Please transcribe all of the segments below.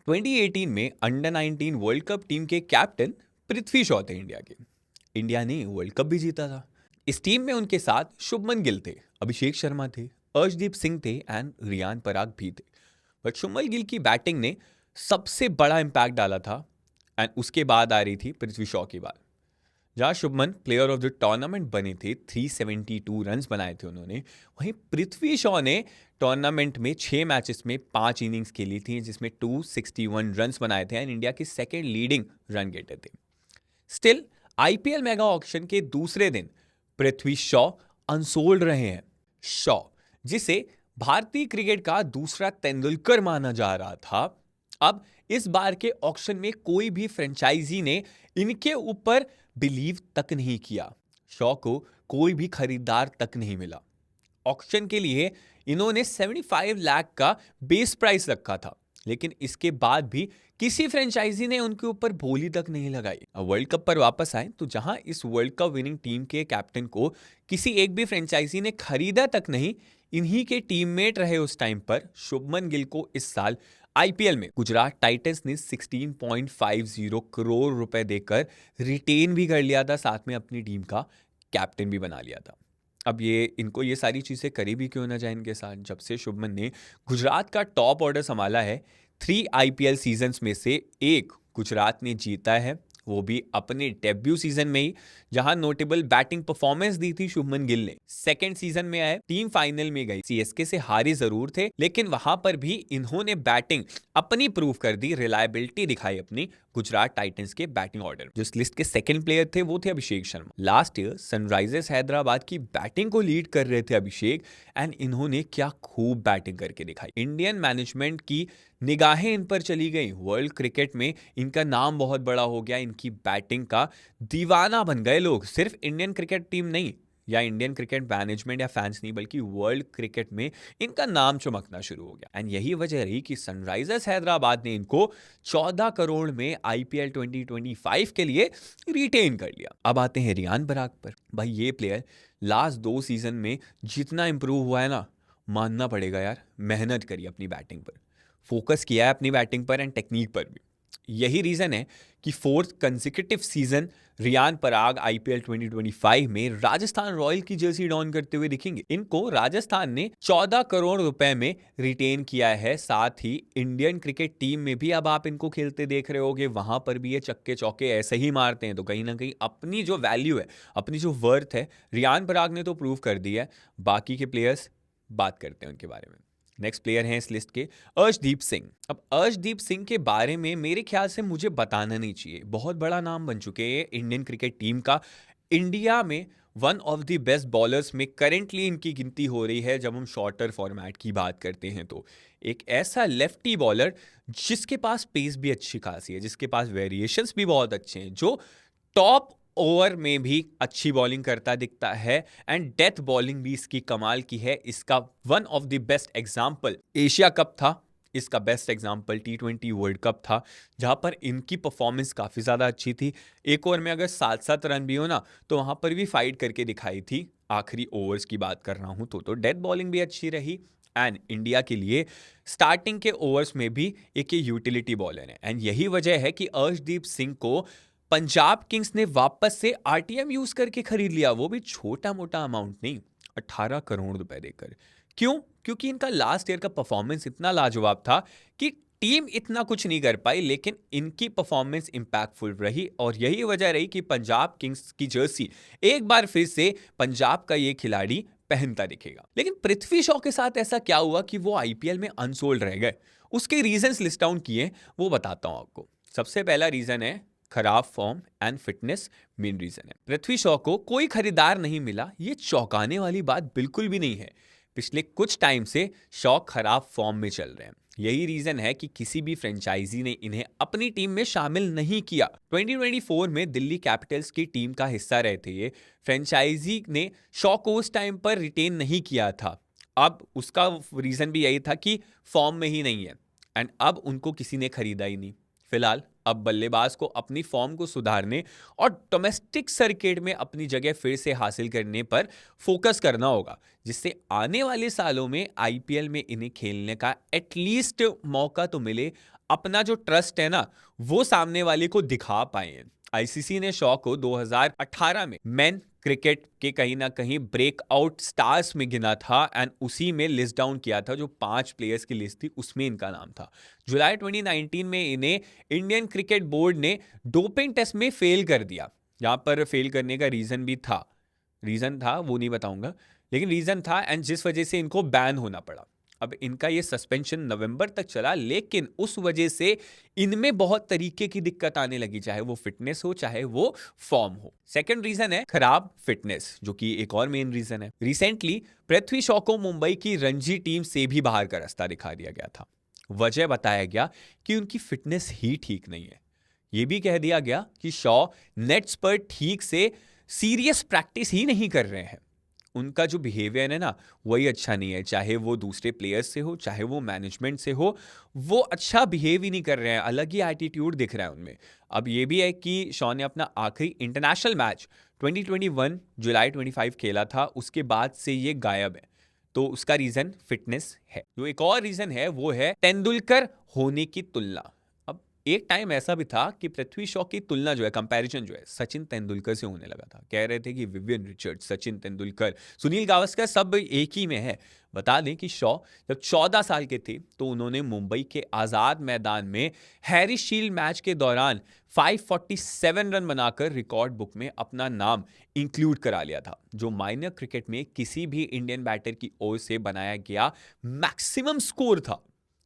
2018 में under 19 world cup team के captain Prithvi Shaw थे इंडिया के। इंडिया ने वर्ल्ड कप भी जीता था। इस टीम में उनके साथ शुभमन गिल थे, अभिषेक शर्मा थे, अर्शदीप सिंह थे एंड रियान पराग भी थे। बट शुभमन गिल की बैटिंग ने सबसे बड़ा इंपैक्ट डाला था एंड उसके बाद आ रही थी पृथ्वी शॉ की बात। जहां Shubman player of the tournament बने थे, 372 रन्स बनाए थे उन्होंने, वहीं पृथ्वी शॉ ने टूर्नामेंट में 6 मैचेस में 5 इनिंग्स खेली थी जिसमें 261 रन्स बनाए थे एंड इंडिया के सेकेंड लीडिंग रन गेटर थे। स्टिल आईपीएल मेगा ऑक्शन के दूसरे दिन पृथ्वी शॉ अनसोल्ड रहे हैं। शॉ, जिसे भारतीय क्रिकेट का दूसरा तेंदुलकर माना जा रहा था, अब इस बार के ऑक्शन में कोई भी फ्रेंचाइजी ने इनके ऊपर बिलीव तक नहीं किया। शॉ को कोई भी खरीदार तक नहीं मिला। ऑक्शन के लिए इन्होंने 75 लाख का बेस प्राइस रखा था, लेकिन इसके बाद भी किसी फ्रेंचाइजी ने उनके ऊपर बोली तक नहीं लगाई। अब वर्ल्ड कप पर वापस आए तो जहां इस वर्ल्ड कप विनिंग टीम के कैप्टन को किसी एक भी फ्रेंचाइजी ने खरीदा तक नहीं, इन्हीं के टीममेट रहे उस टाइम पर शुभमन गिल को इस साल आईपीएल में गुजरात टाइटंस ने 16.50 करोड़ रुपए देकर रिटेन भी कर लिया था, साथ में अपनी टीम का कैप्टन भी बना लिया था। अब इनको ये सारी चीजें करी भी क्यों ना जाए इनके साथ, जब से शुभमन ने गुजरात का टॉप ऑर्डर संभाला है, 3 आईपीएल सीजन्स में से 1 गुजरात ने जीता है, वो भी अपने डेब्यू सीजन में ही, जहां नोटेबल बैटिंग परफॉर्मेंस दी थी शुभमन गिल ने। सेकंड सीजन में आए, टीम फाइनल में गई, सीएसके से हारे जरूर थे, लेकिन वहां पर भी इन्होंने बैटिंग अपनी प्रूव कर दी, रिलायबिलिटी दिखाई अपनी गुजरात टाइटंस के बैटिंग ऑर्डर। जिस लिस्ट के सेकंड प्लेयर थे वो थे Abhishek Sharma. Last year Sunrisers Hyderabad की बैटिंग को लीड कर रहे थे अभिषेक एंड इन्होंने क्या खूब बैटिंग करके दिखाई। इंडियन मैनेजमेंट की निगाहें इन पर चली गई, वर्ल्ड क्रिकेट में इनका नाम बहुत बड़ा हो गया, इनकी बैटिंग का दीवाना बन गए लोग। सिर्फ इंडियन क्रिकेट टीम नहीं या इंडियन क्रिकेट मैनेजमेंट या फैंस नहीं, बल्कि वर्ल्ड क्रिकेट में इनका नाम चमकना शुरू हो गया। एंड यही वजह रही कि सनराइजर्स हैदराबाद ने इनको 14 करोड़ में आईपीएल 2025 के लिए रिटेन कर लिया। अब आते हैं रियान पराग पर। भाई ये प्लेयर लास्ट 2 सीजन में जितना इंप्रूव हुआ है ना, मानना पड़ेगा यार। मेहनत करी अपनी बैटिंग पर, फोकस किया है अपनी बैटिंग पर एंड टेक्निक पर भी। यही रीजन है कि 4th consecutive season Riyan Parag IPL 2025 में राजस्थान रॉयल की जर्सी डॉन करते हुए दिखेंगे। इनको राजस्थान ने 14 करोड़ रुपए में रिटेन किया है। साथ ही इंडियन क्रिकेट टीम में भी अब आप इनको खेलते देख रहे होगे, वहां पर भी ये चक्के चौके ऐसे ही मारते हैं। तो कहीं ना कहीं अपनी जो वैल्यू है, अपनी जो वर्थ है, रियान पराग ने तो प्रूव कर दी है। बाकी के प्लेयर्स बात करते हैं उनके बारे में। नेक्स्ट प्लेयर हैं इस लिस्ट के अर्शदीप सिंह। अब अर्शदीप सिंह के बारे में मेरे ख्याल से मुझे बताना नहीं चाहिए, बहुत बड़ा नाम बन चुके हैं इंडियन क्रिकेट टीम का। इंडिया में one of the best bowlers में करेंटली इनकी गिनती हो रही है। जब हम शॉर्टर फॉर्मेट की बात करते हैं तो एक ऐसा लेफ्टी बॉलर जिसके पास पेस भी अच्छी खासी है, जिसके पास वेरिएशंस भी बहुत अच्छे हैं, जो टॉप ओवर में भी अच्छी बॉलिंग करता दिखता है एंड डेथ बॉलिंग भी इसकी कमाल की है। इसका one of the best example Asia cup था, इसका best example T20 world cup था, जहां पर इनकी परफॉर्मेंस काफी ज्यादा अच्छी थी। एक ओवर में अगर 7-7 रन भी हो ना, तो वहां पर भी फाइट करके दिखाई थी। आखिरी ओवर्स की बात कर रहा हूं तो डेथ बॉलिंग भी अच्छी रही एंड इंडिया के लिए स्टार्टिंग के ओवर्स में भी एक यूटिलिटी बॉलर है। एंड यही वजह है कि अर्शदीप सिंह को पंजाब किंग्स ने वापस से आरटीएम यूज करके खरीद लिया, वो भी छोटा मोटा अमाउंट नहीं, 18 करोड़ रुपए देकर। क्यों? क्योंकि इनका लास्ट ईयर का परफॉर्मेंस इतना लाजवाब था कि टीम इतना कुछ नहीं कर पाई, लेकिन इनकी परफॉर्मेंस इंपैक्टफुल रही और यही वजह रही कि पंजाब किंग्स की जर्सी एक बार फिर से पंजाब का ये खिलाड़ी पहनता दिखेगा। लेकिन पृथ्वी शॉ के साथ ऐसा क्या हुआ कि वो आईपीएल में अनसोल्ड रह गए? उसके रीजंस लिस्ट डाउन किए, वो बताता हूं आपको। सबसे पहला रीजन है खराब form and fitness, main reason है। पृथ्वी शॉ को कोई खरीदार नहीं मिला, ये चौंकाने वाली बात बिल्कुल भी नहीं है। पिछले कुछ टाइम से शॉ खराब फॉर्म में चल रहे हैं। यही रीजन है कि किसी भी फ्रेंचाइजी ने इन्हें अपनी टीम में शामिल नहीं किया। 2024 में दिल्ली कैपिटल्स की टीम का हिस्सा रहे थे ये। फ्रेंचाइजी ने शॉ को उस टाइम पर रिटेन नहीं किया था। अब उसका रीजन भी यही था कि फॉर्म में ही नहीं है एंड अब उनको किसी ने खरीदा ही नहीं। फिलहाल अब बल्लेबाज को अपनी फॉर्म को सुधारने और डोमेस्टिक सर्किट में अपनी जगह फिर से हासिल करने पर फोकस करना होगा, जिससे आने वाले सालों में आईपीएल में इन्हें खेलने का एटलीस्ट मौका तो मिले। अपना जो ट्रस्ट है ना वो सामने वाले को दिखा पाए हैं। आईसीसी ने शॉ को 2018 में मेन क्रिकेट के कहीं ना कहीं ब्रेकआउट स्टार्स में गिना था एंड उसी में लिस्ट डाउन किया था, जो 5 प्लेयर्स की लिस्ट थी उसमें इनका नाम था। जुलाई 2019 में इन्हें इंडियन क्रिकेट बोर्ड ने डोपिंग टेस्ट में फेल कर दिया। यहाँ पर फेल करने का रीजन था वो नहीं बताऊंगा, लेकिन रीजन था एंड जिस वजह से इनको बैन होना पड़ा। अब इनका ये सस्पेंशन नवंबर तक चला, लेकिन उस वजह से इनमें बहुत तरीके की दिक्कत आने लगी, चाहे वो फिटनेस हो चाहे वो फॉर्म हो। सेकंड रीजन है खराब फिटनेस, जो कि एक और मेन रीजन है। रिसेंटली पृथ्वी शॉ को मुंबई की रणजी टीम से भी बाहर का रास्ता दिखा दिया गया था। वजह बताया गया कि उनकी फिटनेस ही ठीक नहीं है। यह भी कह दिया गया कि शॉ नेट्स पर ठीक से सीरियस प्रैक्टिस ही नहीं कर रहे हैं। उनका जो बिहेवियर है ना वही अच्छा नहीं है, चाहे वो दूसरे प्लेयर्स से हो चाहे वो मैनेजमेंट से हो, वो अच्छा बिहेव ही नहीं कर रहे हैं, अलग ही एटीट्यूड दिख रहा है उनमें। अब ये भी है कि शॉ ने अपना आखिरी इंटरनेशनल मैच 2021 जुलाई 25 खेला था, उसके बाद से ये गायब है। तो उसका रीजन फिटनेस है। जो एक और रीजन है वो है तेंदुलकर होने की तुलना। एक टाइम ऐसा भी था कि पृथ्वी शॉ की तुलना जो है, कंपैरिजन जो है सचिन तेंदुलकर से होने लगा था। कह रहे थे कि विवियन रिचर्ड, सचिन तेंदुलकर, सुनील गावस्कर सब एक ही में है। बता दें कि शॉ जब 14 साल के थे तो उन्होंने मुंबई के आजाद मैदान में हैरी शील्ड मैच के दौरान 547 रन बनाकर रिकॉर्ड बुक में अपना नाम इंक्लूड करा लिया था, जो माइनर क्रिकेट में किसी भी इंडियन बैटर की ओर से बनाया गया मैक्सिमम स्कोर था।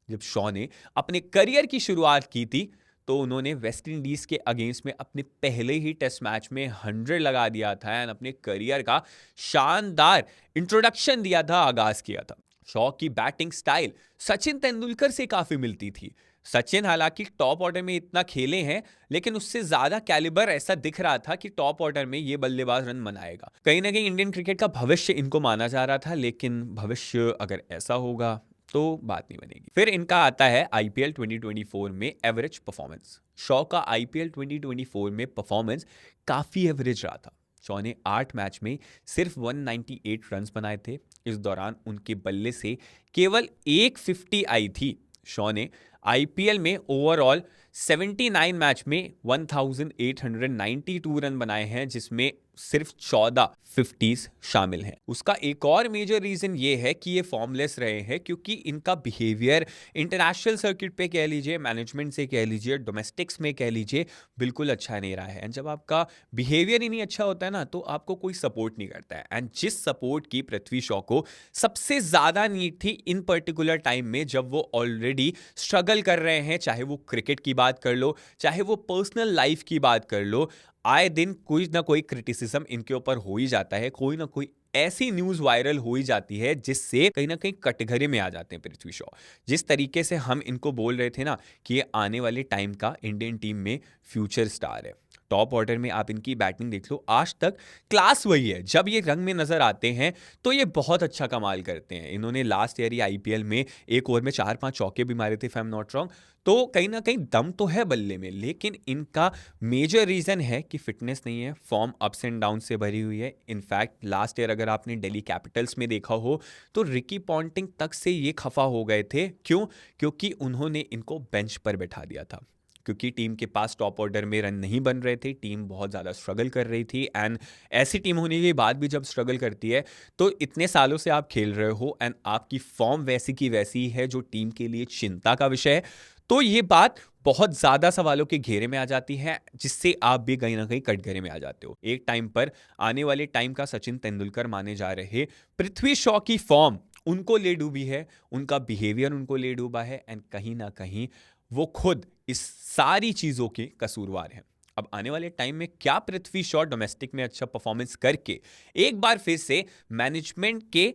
जब शॉ ने अपने करियर की शुरुआत की थी तो उन्होंने वेस्ट इंडीज के अगेंस्ट में अपने पहले ही टेस्ट मैच में 100 लगा दिया था एंड अपने करियर का शानदार इंट्रोडक्शन दिया था, आगाज किया था। शॉ की बैटिंग स्टाइल सचिन तेंदुलकर से काफी मिलती थी। सचिन हालांकि टॉप ऑर्डर में इतना खेले हैं, लेकिन उससे ज्यादा कैलिबर ऐसा दिख रहा था कि टॉप ऑर्डर में ये बल्लेबाज रन बनाएगा। कहीं ना कहीं इंडियन क्रिकेट का भविष्य इनको माना जा रहा था, लेकिन भविष्य अगर ऐसा होगा तो बात नहीं बनेगी। फिर इनका आता है आईपीएल 2024 में एवरेज परफॉर्मेंस। शॉ का आईपीएल 2024 में परफॉर्मेंस काफी एवरेज रहा था। शॉ ने 8 मैच में सिर्फ 198 रन्स बनाए थे। इस दौरान उनके बल्ले से केवल 150 आई थी। शॉ ने आईपीएल में ओवरऑल 79 मैच में 1892 रन बनाए हैं, जिसमें सिर्फ 14 50s शामिल हैं। उसका एक और मेजर रीजन ये है कि ये फॉर्मलेस रहे हैं, क्योंकि इनका बिहेवियर इंटरनेशनल सर्किट पे कह लीजिए, मैनेजमेंट से कह लीजिए, डोमेस्टिक्स में कह लीजिए, बिल्कुल अच्छा नहीं रहा है। एंड जब आपका बिहेवियर ही नहीं अच्छा होता है ना, तो आपको कोई सपोर्ट नहीं करता है। एंड जिस सपोर्ट की पृथ्वी शॉ को सबसे ज्यादा नीड थी इन पर्टिकुलर टाइम में, जब वो ऑलरेडी स्ट्रगल कर रहे हैं, चाहे वो क्रिकेट की बात कर लो चाहे वो पर्सनल लाइफ की बात कर लो, आए दिन कोई ना कोई क्रिटिसिज्म इनके ऊपर हो ही जाता है, कोई ना कोई ऐसी न्यूज वायरल हो ही जाती है जिससे कहीं ना कहीं कटघरे में आ जाते हैं पृथ्वी शॉ। जिस तरीके से हम इनको बोल रहे थे ना कि ये आने वाले टाइम का इंडियन टीम में फ्यूचर स्टार है। टॉप ऑर्डर में आप इनकी बैटिंग देख लो, आज तक क्लास वही है। जब ये रंग में नजर आते हैं तो ये बहुत अच्छा कमाल करते हैं। इन्होंने लास्ट ईयर ही आईपीएल में एक ओवर में 4-5 चौके भी मारे थे, if I am not wrong. तो कहीं ना कहीं दम तो है बल्ले में, लेकिन इनका मेजर रीजन है कि फिटनेस नहीं है, फॉर्म अप्स एंड डाउन से भरी हुई है। इनफैक्ट लास्ट ईयर अगर आपने दिल्ली कैपिटल्स में देखा हो तो रिकी पॉन्टिंग तक से ये खफा हो गए थे। क्यों? क्योंकि उन्होंने इनको बेंच पर बैठा दिया था, क्योंकि टीम के पास टॉप ऑर्डर में रन नहीं बन रहे थे, टीम बहुत ज़्यादा स्ट्रगल कर रही थी। एंड ऐसी टीम होने के बाद भी जब स्ट्रगल करती है तो इतने सालों से आप खेल रहे हो एंड आपकी फॉर्म वैसी की वैसी है, जो टीम के लिए चिंता का विषय है, तो ये बात बहुत ज्यादा सवालों के घेरे में आ जाती है, जिससे आप भी कहीं ना कहीं कटघरे में आ जाते हो। एक टाइम पर आने वाले टाइम का सचिन तेंदुलकर माने जा रहे पृथ्वी शॉ की फॉर्म उनको ले डूबी है, उनका बिहेवियर उनको ले डूबा है एंड कहीं ना कहीं वो खुद इस सारी चीजों के कसूरवार हैं। अब आने वाले टाइम में क्या पृथ्वी शॉ डोमेस्टिक में अच्छा परफॉर्मेंस करके एक बार फिर से मैनेजमेंट के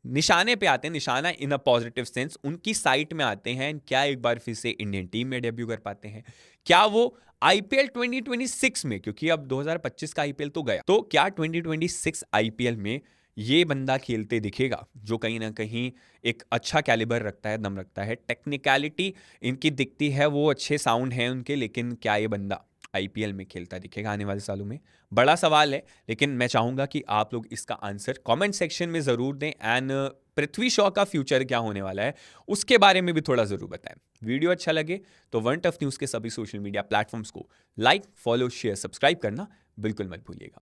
निशाने पे आते हैं, निशाना इन अ पॉजिटिव सेंस उनकी साइट में आते हैं, क्या एक बार फिर से इंडियन टीम में डेब्यू कर पाते हैं? क्या वो आईपीएल 2026 में, क्योंकि अब 2025 का आईपीएल तो गया, तो क्या 2026 आईपीएल में ये बंदा खेलते दिखेगा, जो कहीं ना कहीं एक अच्छा कैलिबर रखता है, दम रखता है, टेक्निकलिटी इनकी दिखती है, वो अच्छे साउंड हैं उनके, लेकिन क्या ये बंदा आईपीएल में खेलता दिखेगा आने वाले सालों में? बड़ा सवाल है, लेकिन मैं चाहूंगा कि आप लोग इसका आंसर कमेंट सेक्शन में जरूर दें एंड पृथ्वी शॉ का फ्यूचर क्या होने वाला है उसके बारे में भी थोड़ा जरूर बताएं। वीडियो अच्छा लगे तो वन टफ न्यूज़ के सभी सोशल मीडिया प्लेटफॉर्म्स को लाइक, फॉलो, शेयर, सब्सक्राइब करना बिल्कुल मत भूलिएगा।